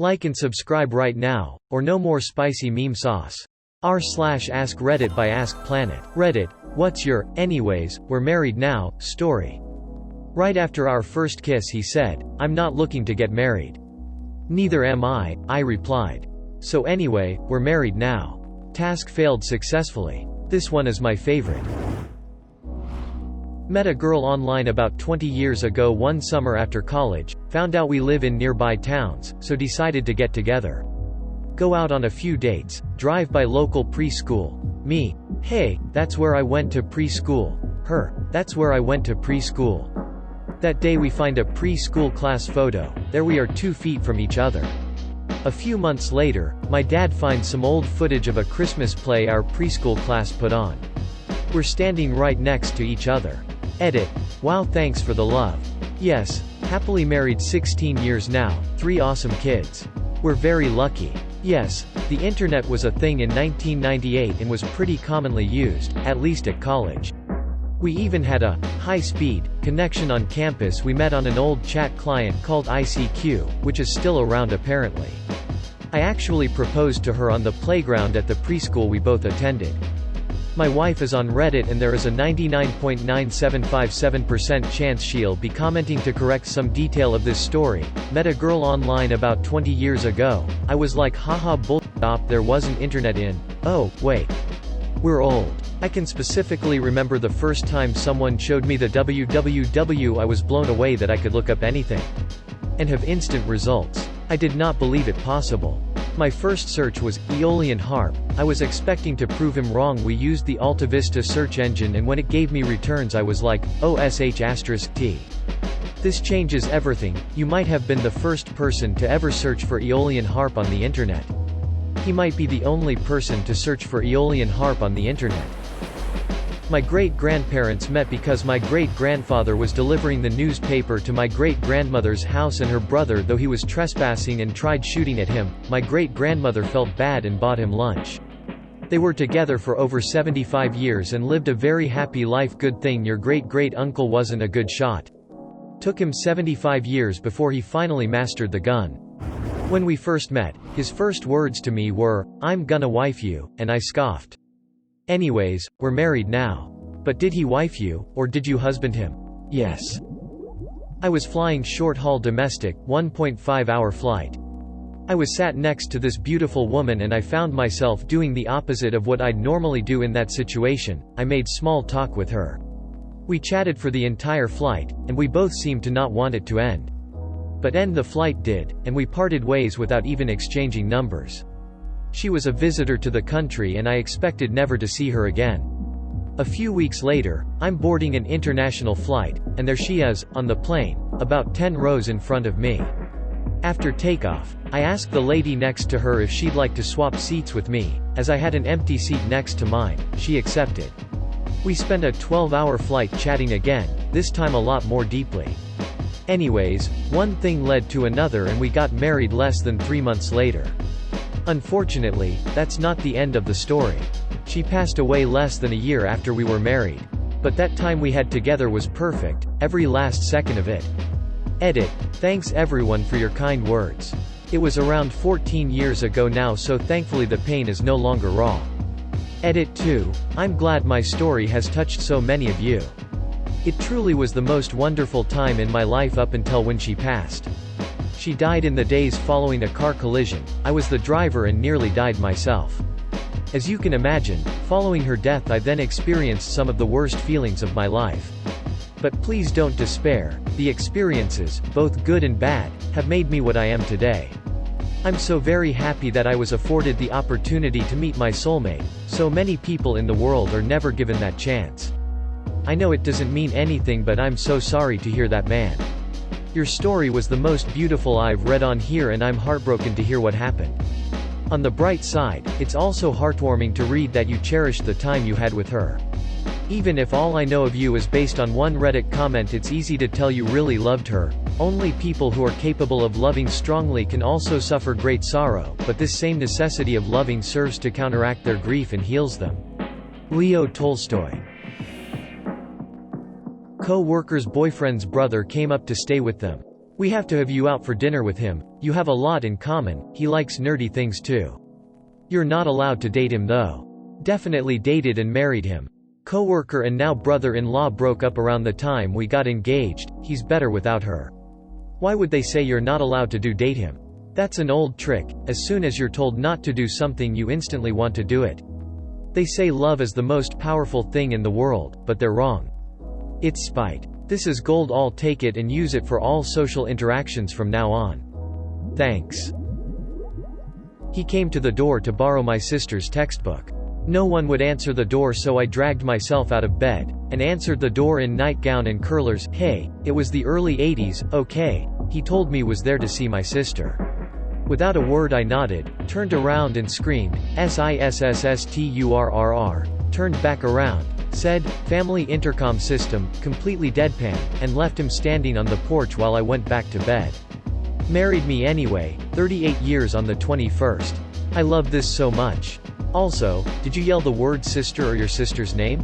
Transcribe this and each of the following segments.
Like and subscribe right now, or no more spicy meme sauce. r/ask Reddit by Ask Planet. Reddit, what's your, anyways, we're married now, story? Right after our first kiss he said, I'm not looking to get married. Neither am I replied. So anyway, we're married now. Task failed successfully. This one is my favorite. Met a girl online about 20 years ago one summer after college, found out we live in nearby towns, so decided to get together. Go out on a few dates, drive by local preschool. Me, hey, that's where I went to preschool. Her, that's where I went to preschool. That day we find a preschool class photo, there we are 2 feet from each other. A few months later, my dad finds some old footage of a Christmas play our preschool class put on. We're standing right next to each other. Edit. Wow, thanks for the love. Yes, happily married 16 years now, 3 awesome kids. We're very lucky. Yes, the internet was a thing in 1998 and was pretty commonly used, at least at college. We even had a high-speed connection on campus. We met on an old chat client called ICQ, which is still around apparently. I actually proposed to her on the playground at the preschool we both attended. My wife is on Reddit and there is a 99.9757% chance she'll be commenting to correct some detail of this story. Met a girl online about 20 years ago. I was like haha bullshit, there wasn't internet in. Oh, wait. We're old. I can specifically remember the first time someone showed me the www. I was blown away that I could look up anything and have instant results. I did not believe it possible. My first search was Aeolian harp. I was expecting to prove him wrong. We used the Alta Vista search engine and when it gave me returns I was like, OSH*T. This changes everything. You might have been the first person to ever search for Aeolian harp on the internet. He might be the only person to search for Aeolian harp on the internet. My great-grandparents met because my great-grandfather was delivering the newspaper to my great-grandmother's house and her brother, though he was trespassing and tried shooting at him, my great-grandmother felt bad and bought him lunch. They were together for over 75 years and lived a very happy life. Good thing your great-great-uncle wasn't a good shot. Took him 75 years before he finally mastered the gun. When we first met, his first words to me were, I'm gonna wife you, and I scoffed. Anyways, we're married now. But did he wife you, or did you husband him? Yes. I was flying short-haul domestic, 1.5-hour flight. I was sat next to this beautiful woman and I found myself doing the opposite of what I'd normally do in that situation. I made small talk with her. We chatted for the entire flight, and we both seemed to not want it to end. But end the flight did, and we parted ways without even exchanging numbers. She was a visitor to the country and I expected never to see her again. A few weeks later, I'm boarding an international flight, and there she is, on the plane, about 10 rows in front of me. After takeoff, I asked the lady next to her if she'd like to swap seats with me, as I had an empty seat next to mine. She accepted. We spent a 12-hour flight chatting again, this time a lot more deeply. Anyways, one thing led to another and we got married less than 3 months later. Unfortunately, that's not the end of the story. She passed away less than a year after we were married. But that time we had together was perfect, every last second of it. Edit. Thanks everyone for your kind words. It was around 14 years ago now, so thankfully the pain is no longer raw. Edit 2. I'm glad my story has touched so many of you. It truly was the most wonderful time in my life up until when she passed. She died in the days following a car collision. I was the driver and nearly died myself. As you can imagine, following her death I then experienced some of the worst feelings of my life. But please don't despair. The experiences, both good and bad, have made me what I am today. I'm so very happy that I was afforded the opportunity to meet my soulmate. So many people in the world are never given that chance. I know it doesn't mean anything, but I'm so sorry to hear that, man. Your story was the most beautiful I've read on here and I'm heartbroken to hear what happened. On the bright side, it's also heartwarming to read that you cherished the time you had with her. Even if all I know of you is based on one Reddit comment, it's easy to tell you really loved her. Only people who are capable of loving strongly can also suffer great sorrow, but this same necessity of loving serves to counteract their grief and heals them. Leo Tolstoy. Co-worker's boyfriend's brother came up to stay with them. We have to have you out for dinner with him, you have a lot in common, he likes nerdy things too. You're not allowed to date him though. Definitely dated and married him. Coworker and now brother-in-law broke up around the time we got engaged, he's better without her. Why would they say you're not allowed to date him? That's an old trick, as soon as you're told not to do something you instantly want to do it. They say love is the most powerful thing in the world, but they're wrong. It's spite. This is gold, I'll take it and use it for all social interactions from now on. Thanks. He came to the door to borrow my sister's textbook. No one would answer the door, so I dragged myself out of bed, and answered the door in nightgown and curlers. Hey, it was the early 80s, okay, he told me was there to see my sister. Without a word I nodded, turned around and screamed, SISSSTURRR, turned back around, said, family intercom system, completely deadpan, and left him standing on the porch while I went back to bed. Married me anyway, 38 years on the 21st. I love this so much. Also, did you yell the word sister or your sister's name?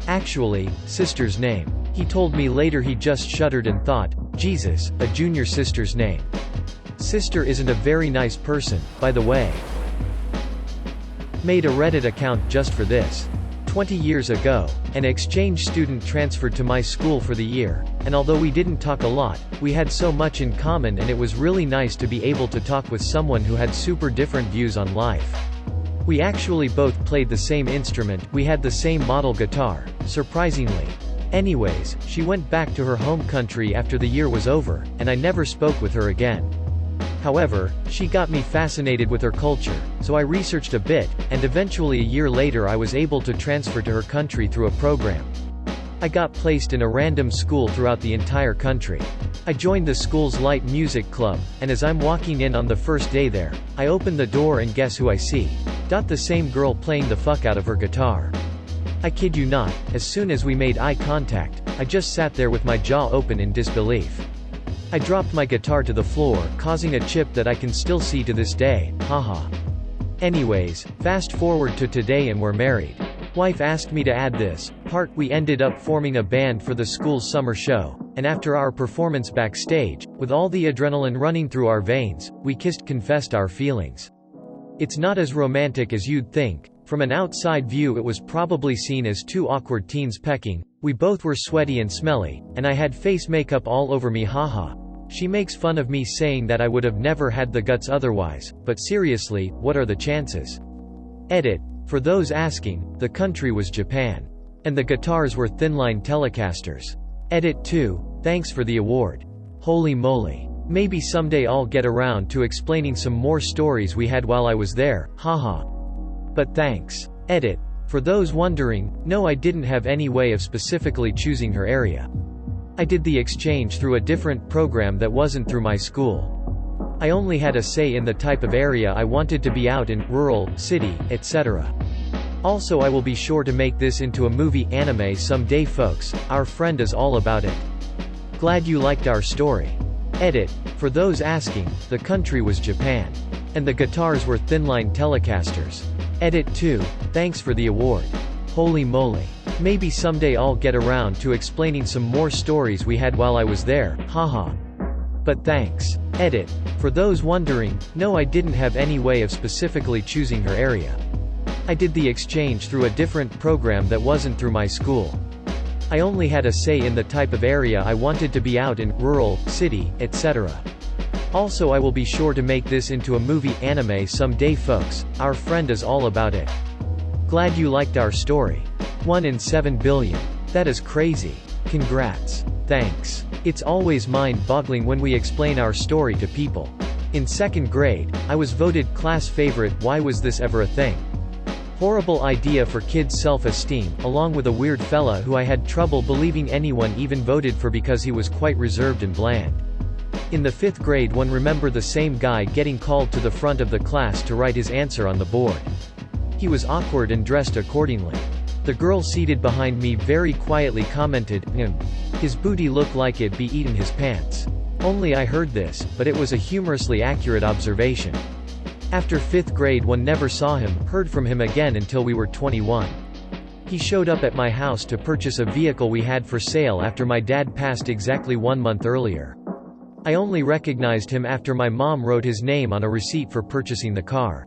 Actually, sister's name. He told me later he just shuddered and thought, Jesus, a junior sister's name. Sister isn't a very nice person, by the way. Made a Reddit account just for this. 20 years ago, an exchange student transferred to my school for the year, and although we didn't talk a lot, we had so much in common and it was really nice to be able to talk with someone who had super different views on life. We actually both played the same instrument, we had the same model guitar, surprisingly. Anyways, she went back to her home country after the year was over, and I never spoke with her again. However, she got me fascinated with her culture, so I researched a bit, and eventually a year later I was able to transfer to her country through a program. I got placed in a random school throughout the entire country. I joined the school's light music club, and as I'm walking in on the first day there, I open the door and guess who I see? The same girl playing the fuck out of her guitar. I kid you not, as soon as we made eye contact, I just sat there with my jaw open in disbelief. I dropped my guitar to the floor, causing a chip that I can still see to this day, haha. Anyways, fast forward to today and we're married. Wife asked me to add this part. We ended up forming a band for the school's summer show, and after our performance backstage, with all the adrenaline running through our veins, we kissed, confessed our feelings. It's not as romantic as you'd think. From an outside view it was probably seen as two awkward teens pecking. We both were sweaty and smelly, and I had face makeup all over me, haha. She makes fun of me saying that I would have never had the guts otherwise, but seriously, what are the chances? Edit. For those asking, the country was Japan. And the guitars were thinline Telecasters. Edit 2. Thanks for the award. Holy moly. Maybe someday I'll get around to explaining some more stories we had while I was there, haha. But thanks. Edit. For those wondering, no, I didn't have any way of specifically choosing her area. I did the exchange through a different program that wasn't through my school. I only had a say in the type of area I wanted to be out in, rural, city, etc. Also, I will be sure to make this into a movie anime someday, folks. Our friend is all about it. Glad you liked our story. Edit. For those asking, the country was Japan. And the guitars were thinline Telecasters. Edit 2. Thanks for the award. Holy moly. Maybe someday I'll get around to explaining some more stories we had while I was there, haha. But thanks. Edit. For those wondering, no, I didn't have any way of specifically choosing her area. I did the exchange through a different program that wasn't through my school. I only had a say in the type of area I wanted to be out in, rural, city, etc. Also, I will be sure to make this into a movie anime someday, folks. Our friend is all about it. Glad you liked our story. 1 in 7 billion. That is crazy. Congrats. Thanks. It's always mind-boggling when we explain our story to people. In 2nd grade, I was voted class favorite. Why was this ever a thing? Horrible idea for kids' self-esteem, along with a weird fella who I had trouble believing anyone even voted for because he was quite reserved and bland. In the 5th grade, one remember the same guy getting called to the front of the class to write his answer on the board. He was awkward and dressed accordingly. The girl seated behind me very quietly commented, his booty looked like it'd be eaten his pants. Only I heard this, but it was a humorously accurate observation. After 5th grade, one never saw him, heard from him again until we were 21. He showed up at my house to purchase a vehicle we had for sale after my dad passed exactly 1 month earlier. I only recognized him after my mom wrote his name on a receipt for purchasing the car.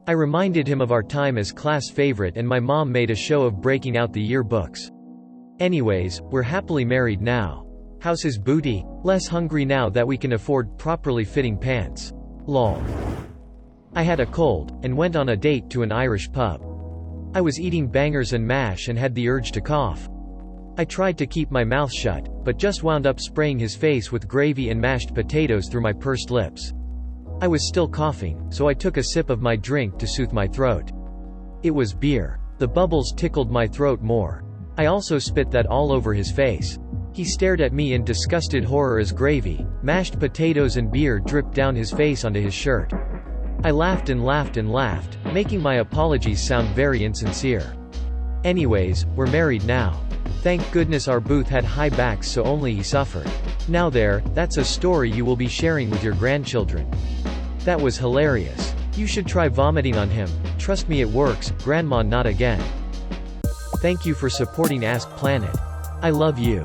I reminded him of our time as class favorite and my mom made a show of breaking out the yearbooks. Anyways, we're happily married now. How's his booty? Less hungry now that we can afford properly fitting pants. Lol. I had a cold, and went on a date to an Irish pub. I was eating bangers and mash and had the urge to cough. I tried to keep my mouth shut, but just wound up spraying his face with gravy and mashed potatoes through my pursed lips. I was still coughing, so I took a sip of my drink to soothe my throat. It was beer. The bubbles tickled my throat more. I also spit that all over his face. He stared at me in disgusted horror as gravy, mashed potatoes and beer dripped down his face onto his shirt. I laughed and laughed and laughed, making my apologies sound very insincere. Anyways, we're married now. Thank goodness our booth had high backs so only he suffered. Now there, that's a story you will be sharing with your grandchildren. That was hilarious. You should try vomiting on him. Trust me it works, grandma not again. Thank you for supporting Ask Planet. I love you.